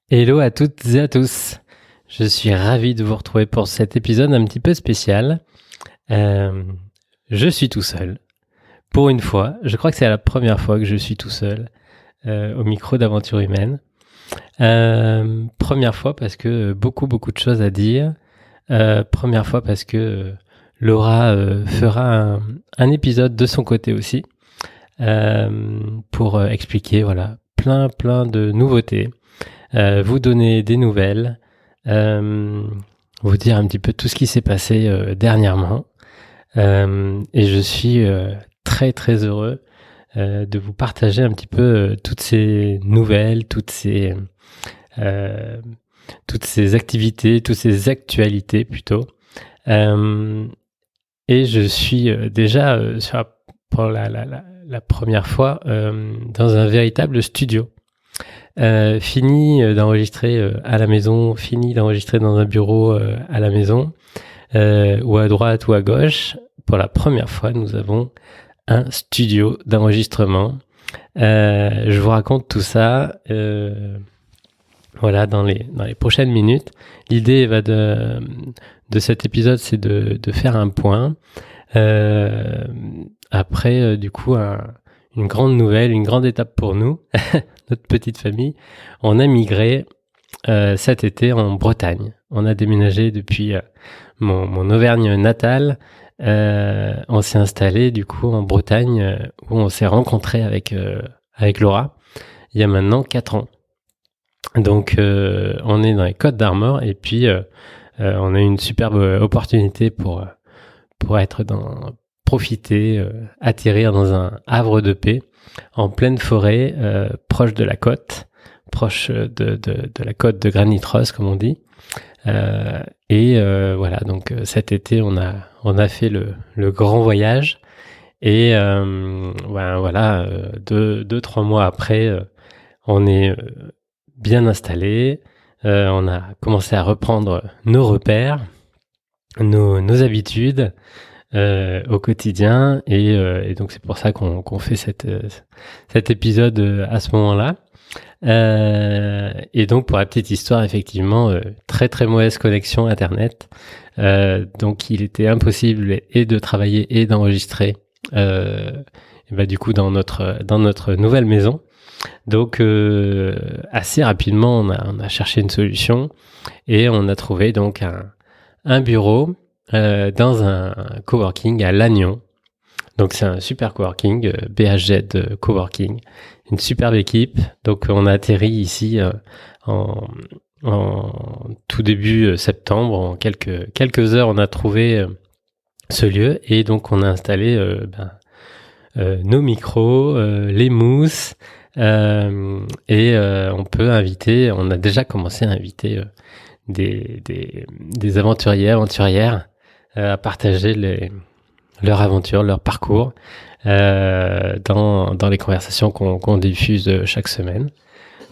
Hello à toutes et à tous. Je suis ravi de vous retrouver pour cet épisode un petit peu spécial. Je suis tout seul. Pour une fois, je crois que c'est la première fois que je suis tout seul au micro d'Aventure Humaine. Première fois parce que beaucoup de choses à dire. Première fois parce que Laura fera un épisode de son côté aussi pour expliquer plein de nouveautés. Vous donner des nouvelles, vous dire un petit peu tout ce qui s'est passé dernièrement. Et je suis très heureux de vous partager un petit peu toutes ces nouvelles, toutes ces activités, toutes ces actualités plutôt. Et je suis déjà pour la première fois dans un véritable studio. Fini d'enregistrer à la maison, fini d'enregistrer dans un bureau à la maison, ou à droite ou à gauche. Pour la première fois, nous avons un studio d'enregistrement. Je vous raconte tout ça dans les prochaines minutes. L'idée de cet épisode, c'est de faire un point. Après, du coup, une grande nouvelle, une grande étape pour nous, notre petite famille. On a migré cet été en Bretagne. On a déménagé depuis mon Auvergne natale. On s'est installé du coup en Bretagne où on s'est rencontré avec Laura il y a maintenant 4 ans. Donc on est dans les Côtes d'Armor et puis on a une superbe opportunité pour profiter, atterrir dans un havre de paix en pleine forêt, proche de la côte, proche de la côte de Granit Ross comme on dit. Voilà, donc cet été on a fait le grand voyage et 2-3 mois après on est bien installé. On a commencé à reprendre nos repères, nos habitudes au quotidien et donc c'est pour ça qu'on fait cet épisode à ce moment-là. Et donc pour la petite histoire, effectivement, très mauvaise connexion internet, donc il était impossible et de travailler et d'enregistrer du coup dans notre nouvelle maison. Donc assez rapidement on a cherché une solution et on a trouvé donc un bureau dans un coworking à Lannion. Donc c'est un super coworking, BHZ Coworking, une superbe équipe. Donc on a atterri ici en tout début septembre. En quelques heures, on a trouvé ce lieu et donc on a installé nos micros, les mousses et on peut inviter. On a déjà commencé à inviter des aventurières à partager leur aventure, leur parcours dans les conversations qu'on diffuse chaque semaine.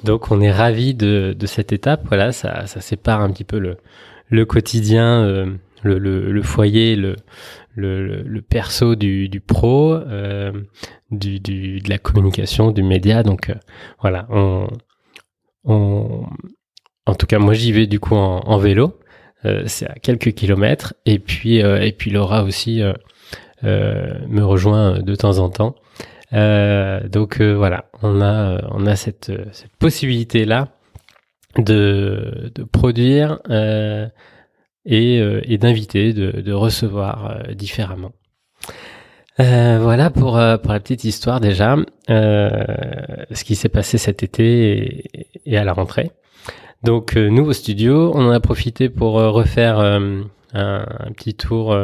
Donc on est ravis de cette étape. Voilà, ça sépare un petit peu le quotidien, le foyer, le perso du pro, de la communication, du média. Donc voilà, en tout cas moi j'y vais du coup en vélo. C'est à quelques kilomètres et puis Laura aussi me rejoint de temps en temps. Donc voilà, on a cette possibilité là de produire et d'inviter, de recevoir différemment. Voilà pour la petite histoire déjà, ce qui s'est passé cet été et à la rentrée. Donc nouveau studio, on en a profité pour refaire un petit tour,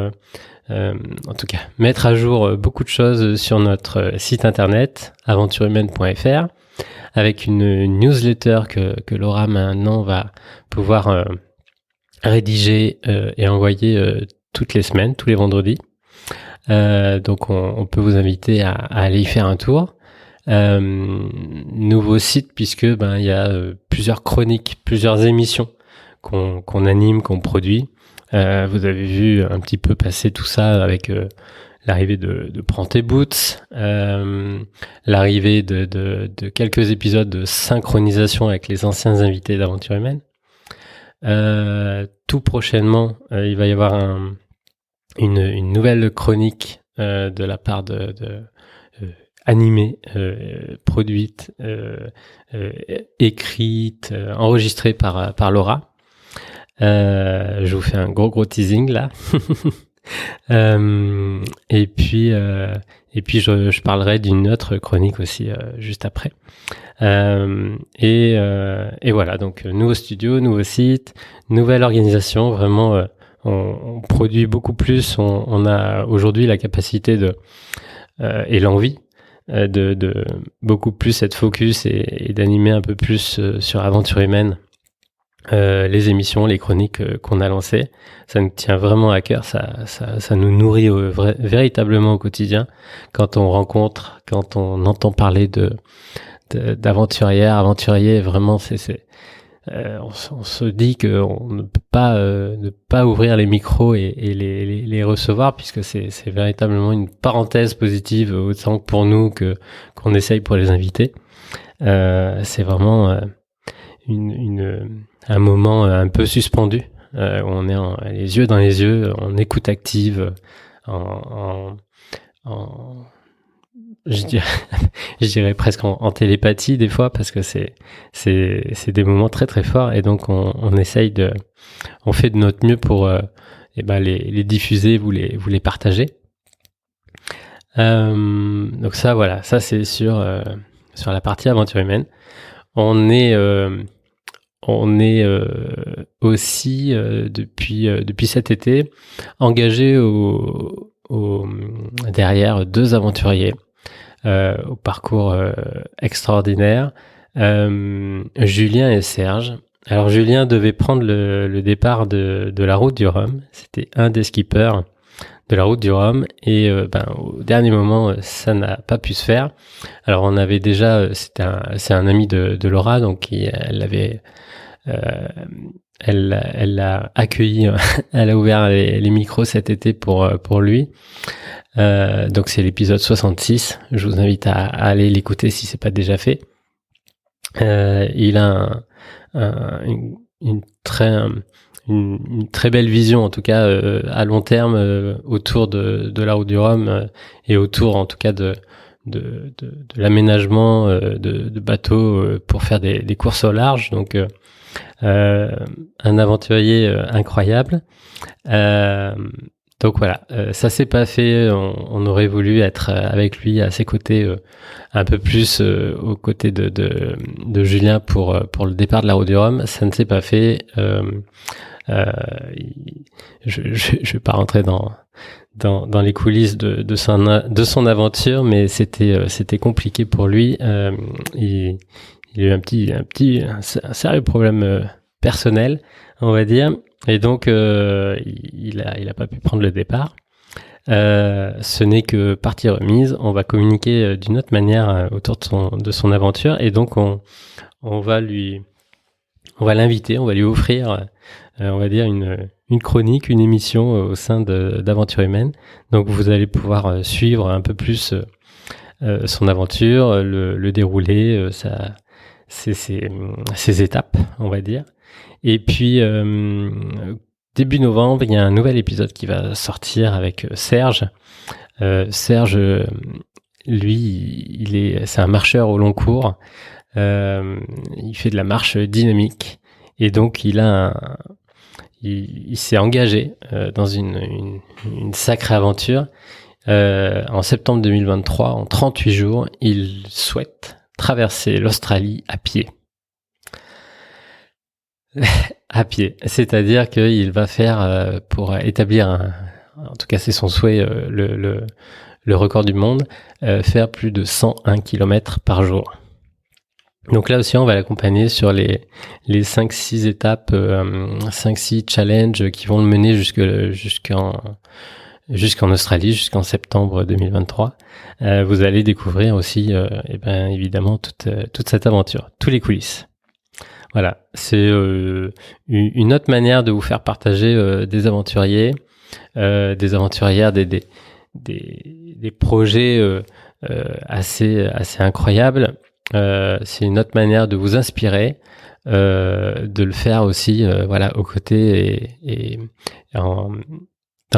en tout cas mettre à jour beaucoup de choses sur notre site internet aventurehumaine.fr avec une newsletter que Laura maintenant va pouvoir rédiger et envoyer toutes les semaines, tous les vendredis. Donc on peut vous inviter à aller y faire un tour. Nouveau site puisque il y a plusieurs chroniques, plusieurs émissions qu'on anime, qu'on produit. Vous avez vu un petit peu passer tout ça avec l'arrivée de Prends tes boots, l'arrivée de quelques épisodes de synchronisation avec les anciens invités d'Aventure Humaine. Tout prochainement, il va y avoir une nouvelle chronique de la part de animée, produite, écrite, enregistrée par Laura. Je vous fais un gros teasing là. Et puis je parlerai d'une autre chronique aussi juste après. Et voilà, donc nouveau studio, nouveau site, nouvelle organisation. Vraiment, on produit beaucoup plus. On a aujourd'hui la capacité et l'envie de beaucoup plus être focus et d'animer un peu plus sur Aventure Humaine. Les émissions, les chroniques qu'on a lancées, ça nous tient vraiment à cœur, ça nous nourrit véritablement au quotidien. Quand on rencontre, quand on entend parler d'aventurières, aventuriers, vraiment on se dit qu'on ne peut pas ne pas ouvrir les micros et les recevoir, puisque c'est véritablement une parenthèse positive autant pour nous qu'on essaye pour les invités. C'est vraiment un moment un peu suspendu, où on est les yeux dans les yeux, en écoute active, je dirais presque en télépathie des fois, parce que c'est des moments très très forts, et donc on essaye on fait de notre mieux pour les diffuser, vous les partager. Donc ça, voilà, ça c'est sur la partie Aventure Humaine. On est aussi depuis cet été engagé derrière deux aventuriers au parcours extraordinaire, Julien et Serge. Alors Julien devait prendre le départ de la route du Rhum. C'était un des skippers de la route du Rhum, et au dernier moment ça n'a pas pu se faire. Alors on avait déjà, c'est un ami de Laura, donc elle l'a accueilli, elle a ouvert les micros cet été pour lui. Donc c'est l'épisode 66. Je vous invite à aller l'écouter si c'est pas déjà fait. Il a une très belle vision, en tout cas à long terme, autour de la route du Rhum, et autour en tout cas de l'aménagement de bateaux pour faire des courses au large. Donc un aventurier incroyable. Donc voilà, ça s'est pas fait. On aurait voulu être avec lui, à ses côtés, un peu plus aux côtés de Julien pour le départ de la route du Rhum. Ça ne s'est pas fait. Je vais pas rentrer dans les coulisses de son aventure, mais c'était compliqué pour lui. Il a eu un sérieux problème personnel, on va dire, et donc il a pas pu prendre le départ. Ce n'est que partie remise. On va communiquer d'une autre manière autour de son aventure, et donc on va l'inviter, on va lui offrir on va dire une chronique, une émission au sein d'Aventure Humaine. Donc vous allez pouvoir suivre un peu plus son aventure, le déroulé, ses étapes, on va dire. Et puis début novembre, il y a un nouvel épisode qui va sortir avec Serge. Serge, lui, c'est un marcheur au long cours. Il fait de la marche dynamique, et donc il s'est engagé dans une sacrée aventure. En septembre 2023, en 38 jours, il souhaite traverser l'Australie à pied. À pied, c'est-à-dire qu'il va faire, pour établir en tout cas c'est son souhait, le record du monde, faire plus de 101 km par jour. Donc là aussi, on va l'accompagner sur les 5-6 étapes, 5-6 challenges qui vont le mener jusqu'en Australie, jusqu'en septembre 2023. Vous allez découvrir aussi, évidemment, toute cette aventure, tous les coulisses. Voilà, c'est une autre manière de vous faire partager des aventuriers, des aventurières, des projets assez incroyables. C'est une autre manière de vous inspirer, de le faire aussi aux côtés et dans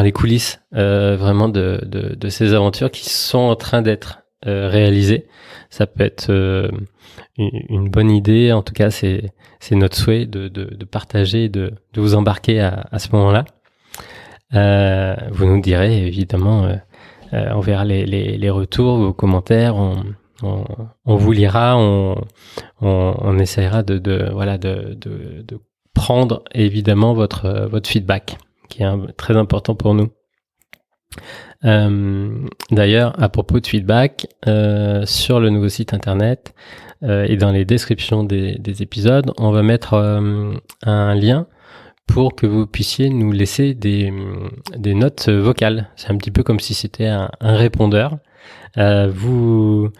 les coulisses vraiment de ces aventures qui sont en train d'être réalisées. Ça peut être une bonne idée. En tout cas, c'est notre souhait de partager, de vous embarquer à ce moment-là. Vous nous direz évidemment, on verra les retours, vos commentaires, on vous lira, on essaiera de prendre évidemment votre feedback, qui est très important pour nous. D'ailleurs, à propos de feedback, sur le nouveau site internet et dans les descriptions des épisodes, on va mettre un lien pour que vous puissiez nous laisser des notes vocales. C'est un petit peu comme si c'était un répondeur. Vous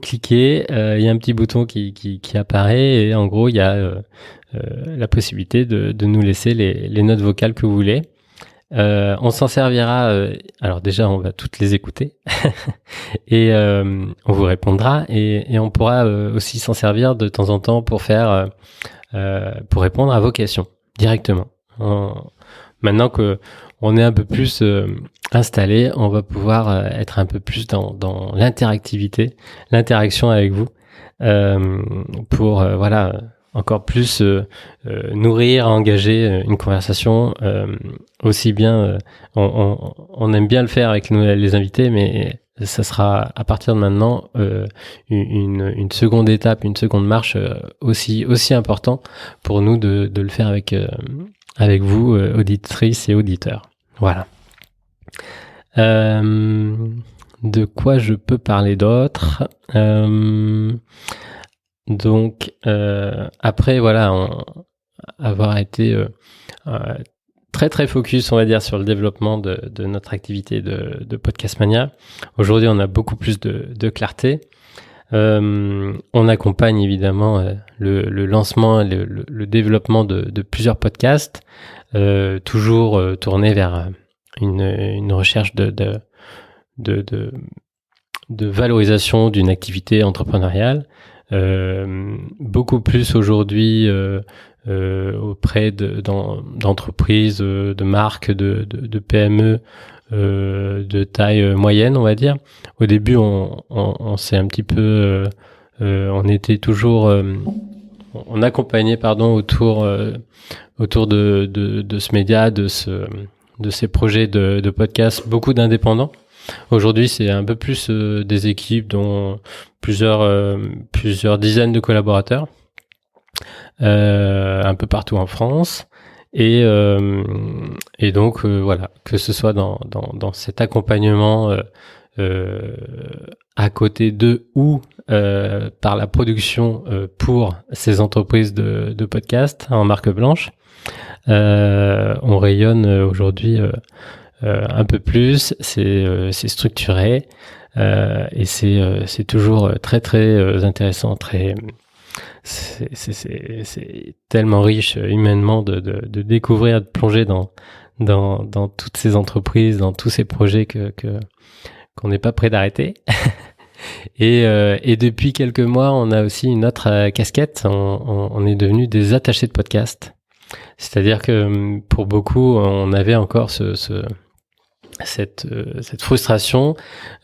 cliquez, il y a un petit bouton qui apparaît et en gros il y a la possibilité de nous laisser les notes vocales que vous voulez. On s'en servira, alors déjà on va toutes les écouter et on vous répondra et on pourra aussi s'en servir de temps en temps pour répondre à vos questions directement. Maintenant que on est un peu plus installé, on va pouvoir être un peu plus dans l'interactivité, l'interaction avec vous, pour encore plus nourrir, engager une conversation. Aussi bien, on aime bien le faire avec nous, les invités, mais ça sera à partir de maintenant une seconde étape, une seconde marche aussi important pour nous de le faire avec vous, auditrices et auditeurs. Voilà. De quoi je peux parler d'autre? Donc, après, avoir été très très focus, on va dire, sur le développement de notre activité de Podcast Mania. Aujourd'hui, on a beaucoup plus de clarté. On accompagne évidemment le lancement, le développement de plusieurs podcasts, toujours tourné vers une recherche de valorisation d'une activité entrepreneuriale. Beaucoup plus aujourd'hui auprès d'entreprises, de marques, de PME de taille moyenne, on va dire. Au début, on s'est un petit peu, on était toujours, on accompagnait autour de ce média, de ces projets de podcast, beaucoup d'indépendants. Aujourd'hui, c'est un peu plus des équipes dont plusieurs dizaines de collaborateurs, un peu partout en France. Et donc que ce soit dans cet accompagnement à côté d'eux ou par la production pour ces entreprises de podcast en marque blanche, on rayonne aujourd'hui un peu plus, c'est structuré et c'est toujours très très intéressant, c'est tellement riche humainement de découvrir, de plonger dans toutes ces entreprises, dans tous ces projets qu'on n'est pas prêt d'arrêter. Et depuis quelques mois, on a aussi une autre casquette. On est devenu des attachés de podcast. C'est-à-dire que pour beaucoup, on avait encore cette frustration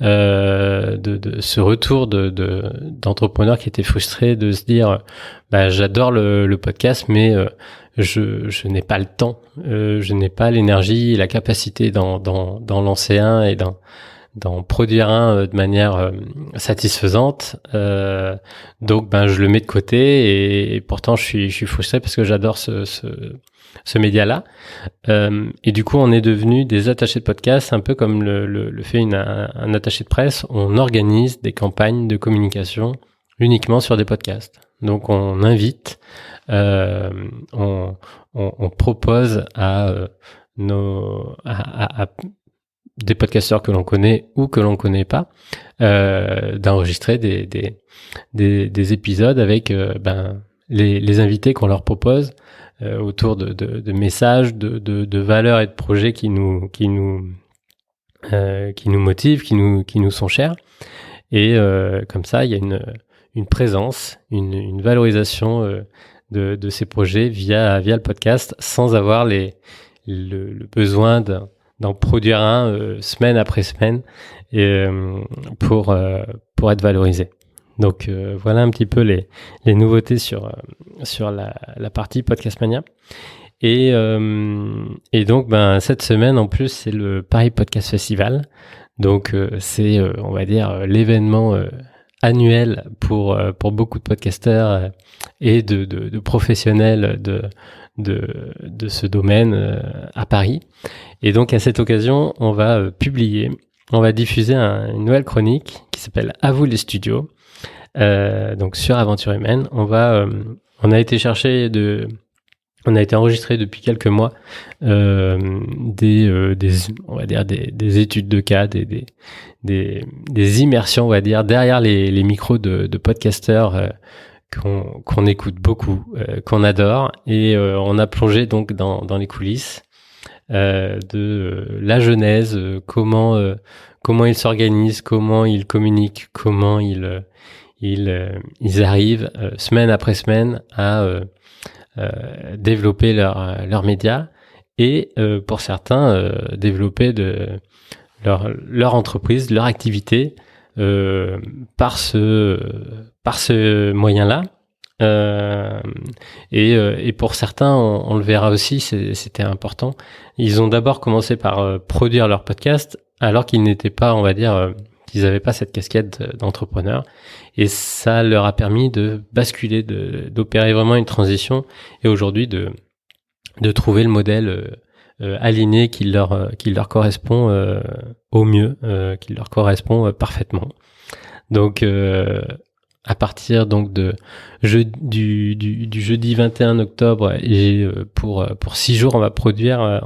de ce retour d'entrepreneurs qui étaient frustrés de se dire j'adore le podcast mais je n'ai pas le temps, je n'ai pas l'énergie et la capacité d'en lancer un et d'en produire un de manière satisfaisante, donc je le mets de côté et pourtant je suis frustré parce que j'adore ce média-là, et du coup on est devenu des attachés de podcast, un peu comme le fait un attaché de presse. On organise des campagnes de communication uniquement sur des podcasts. Donc on invite, on propose à des podcasteurs que l'on connaît ou que l'on connaît pas, d'enregistrer des épisodes avec les invités qu'on leur propose, autour de messages, de valeurs et de projets qui nous qui nous motivent, qui nous sont chers. Et comme ça, il y a une présence, une valorisation de ces projets via le podcast, sans avoir le besoin d'en produire un semaine après semaine et, pour être valorisé. Donc voilà un petit peu les nouveautés sur la partie Podcast Mania. Et donc cette semaine en plus c'est le Paris Podcast Festival. Donc c'est on va dire l'événement annuel pour beaucoup de podcasteurs et de professionnels de ce domaine à Paris. Et donc à cette occasion, on va diffuser une nouvelle chronique qui s'appelle À vous les studios. Donc sur Aventure Humaine, on a été enregistré depuis quelques mois on va dire des études de cas, des immersions, on va dire, derrière les micros de podcasteurs qu'on écoute beaucoup, qu'on adore, et on a plongé donc dans les coulisses de la genèse, comment ils s'organisent, comment ils communiquent, comment ils arrivent semaine après semaine à développer leurs médias et pour certains développer leur entreprise, leur activité par ce moyen-là. Et pour certains, on le verra aussi, c'était important. Ils ont d'abord commencé par produire leur podcast alors qu'ils n'étaient pas, on va dire, qu'ils n'avaient pas cette casquette d'entrepreneur. Et ça leur a permis de basculer, d'opérer vraiment une transition et aujourd'hui de trouver le modèle aligné qui leur correspond au mieux, qui leur correspond parfaitement. Donc à partir donc du jeudi 21 octobre et pour 6 jours on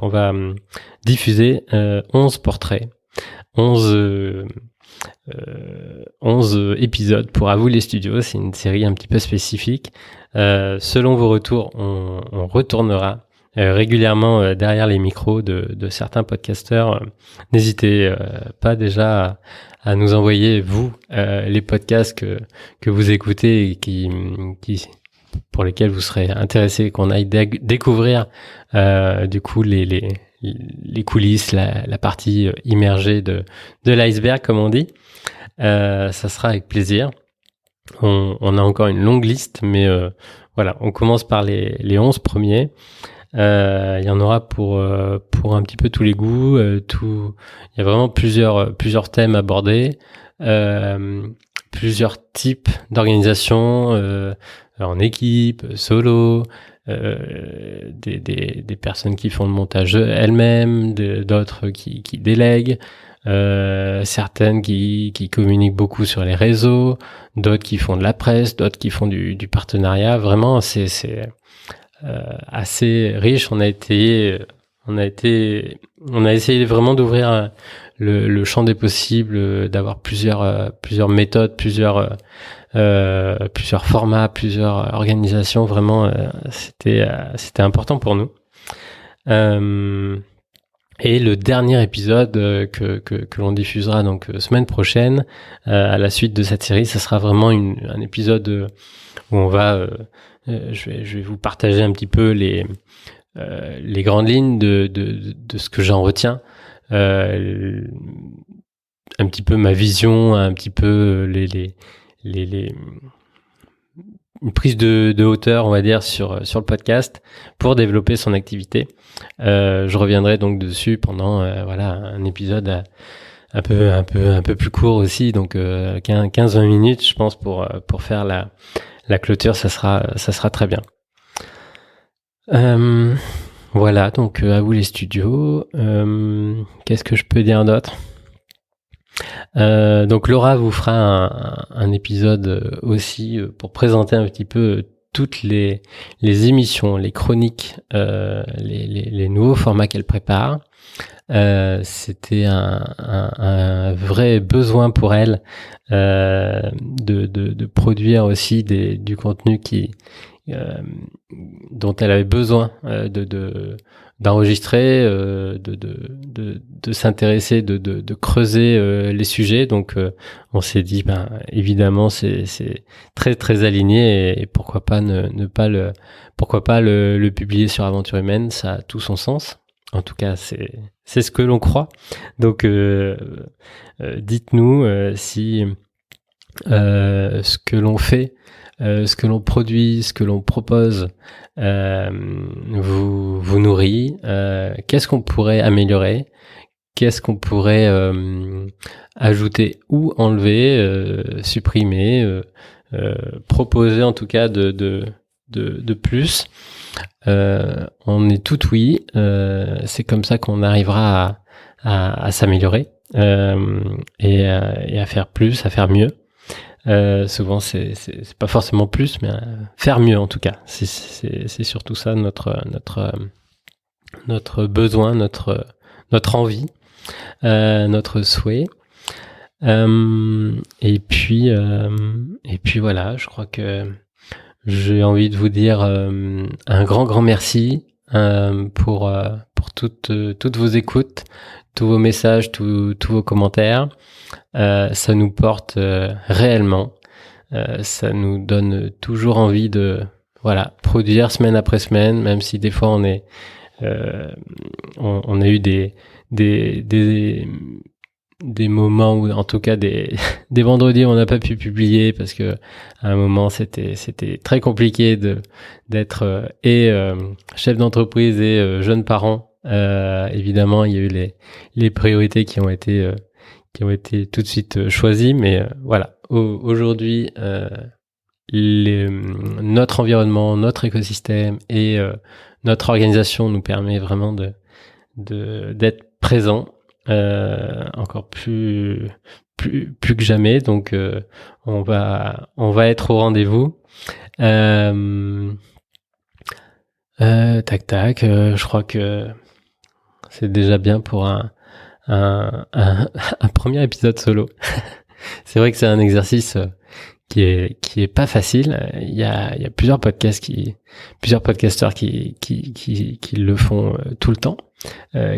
va diffuser 11 portraits, 11 épisodes pour À vous les studios. C'est une série un petit peu spécifique. Selon vos retours, on retournera régulièrement derrière les micros de certains podcasteurs. N'hésitez pas déjà à nous envoyer, vous, les podcasts que vous écoutez et pour lesquels vous serez intéressés qu'on aille découvrir du coup les coulisses, la partie immergée de l'iceberg, comme on dit. Ça sera avec plaisir. On a encore une longue liste, mais voilà, on commence par les 11 premiers. Il y en aura pour un petit peu tous les goûts. Il y a vraiment plusieurs thèmes abordés, plusieurs types d'organisation, en équipe, solo, des personnes qui font le montage elles-mêmes, d'autres qui délèguent, certaines qui communiquent beaucoup sur les réseaux, d'autres qui font de la presse, d'autres qui font du partenariat. Vraiment, c'est assez riche. On a essayé vraiment d'ouvrir le champ des possibles, d'avoir plusieurs méthodes, plusieurs formats, plusieurs organisations. Vraiment, c'était important pour nous. Et le dernier épisode que l'on diffusera donc semaine prochaine, à la suite de cette série, ça sera vraiment un épisode où on va je vais vous partager un petit peu les grandes lignes de ce que j'en retiens, un petit peu ma vision, un petit peu une prise de hauteur, on va dire, sur le podcast pour développer son activité. Je reviendrai donc dessus pendant un épisode un peu plus court aussi, donc 15-20 minutes, je pense, pour faire la clôture. Ça sera très bien. Voilà, donc à vous les studios. Qu'est-ce que je peux dire d'autre ? Donc Laura vous fera un épisode aussi pour présenter un petit peu toutes les émissions, les chroniques, les nouveaux formats qu'elle prépare. C'était un vrai besoin pour elle de produire aussi du contenu qui dont elle avait besoin d'enregistrer, de s'intéresser, de creuser les sujets. Donc on s'est dit, évidemment, c'est très très aligné, et pourquoi pas pourquoi pas le publier sur Aventure Humaine. Ça a tout son sens. En tout cas, c'est ce que l'on croit. Donc dites-nous si ce que l'on fait, ce que l'on produit, ce que l'on propose vous nourrit. Qu'est-ce qu'on pourrait améliorer? Qu'est-ce qu'on pourrait ajouter ou enlever, supprimer, proposer en tout cas de plus? On est tout oui. C'est comme ça qu'on arrivera à s'améliorer et à faire plus, à faire mieux. Souvent c'est pas forcément plus, mais faire mieux en tout cas. C'est surtout ça notre besoin, notre envie, notre souhait. Et puis voilà, je crois que j'ai envie de vous dire un grand merci pour toutes vos écoutes, tous vos messages, tous vos commentaires. Ça nous porte réellement. Ça nous donne toujours envie de produire semaine après semaine, même si des fois on a eu des moments où, en tout cas des vendredis où on n'a pas pu publier parce que à un moment c'était très compliqué d'être chef d'entreprise et jeune parent. Évidemment, il y a eu les priorités qui ont été tout de suite choisies, mais voilà. Aujourd'hui, notre environnement, notre écosystème et notre organisation nous permet vraiment d'être présent encore plus que jamais. Donc on va être au rendez-vous. Je crois que c'est déjà bien pour un premier épisode solo. C'est vrai que c'est un exercice qui est pas facile. Il y a plusieurs podcasteurs qui le font tout le temps,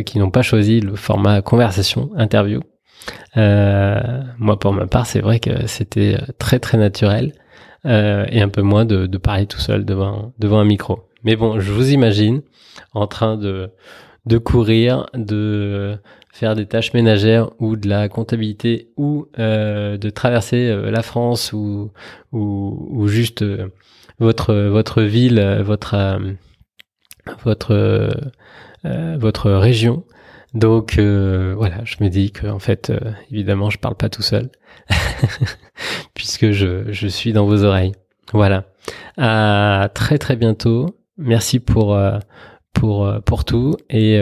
qui n'ont pas choisi le format conversation, interview. Moi, pour ma part, c'est vrai que c'était très très naturel et un peu moins de parler tout seul devant un micro. Mais bon, je vous imagine en train de courir, de faire des tâches ménagères ou de la comptabilité ou de traverser la France ou juste votre ville, votre région. Donc voilà, je me dis que en fait, évidemment, je parle pas tout seul puisque je suis dans vos oreilles. Voilà. À très très bientôt. Merci pour tout et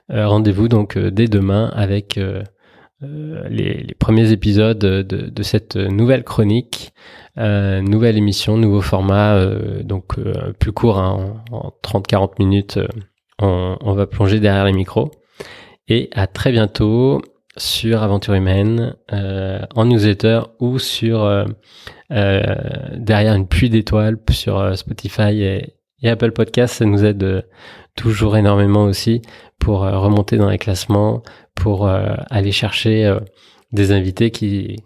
rendez-vous donc dès demain avec les premiers épisodes de cette nouvelle chronique, nouvelle émission, nouveau format, donc plus court, hein, en 30-40 minutes. On va plonger derrière les micros et à très bientôt sur Aventure Humaine, en newsletter ou sur derrière une pluie d'étoiles sur Spotify et Apple Podcast. Ça nous aide toujours énormément aussi pour remonter dans les classements, pour aller chercher des invités qui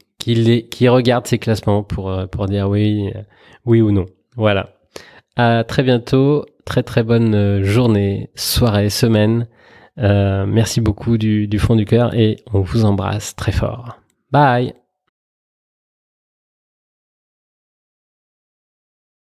regardent ces classements pour dire oui ou non. Voilà. À très bientôt. Très très bonne journée, soirée, semaine. Merci beaucoup du fond du cœur et on vous embrasse très fort. Bye!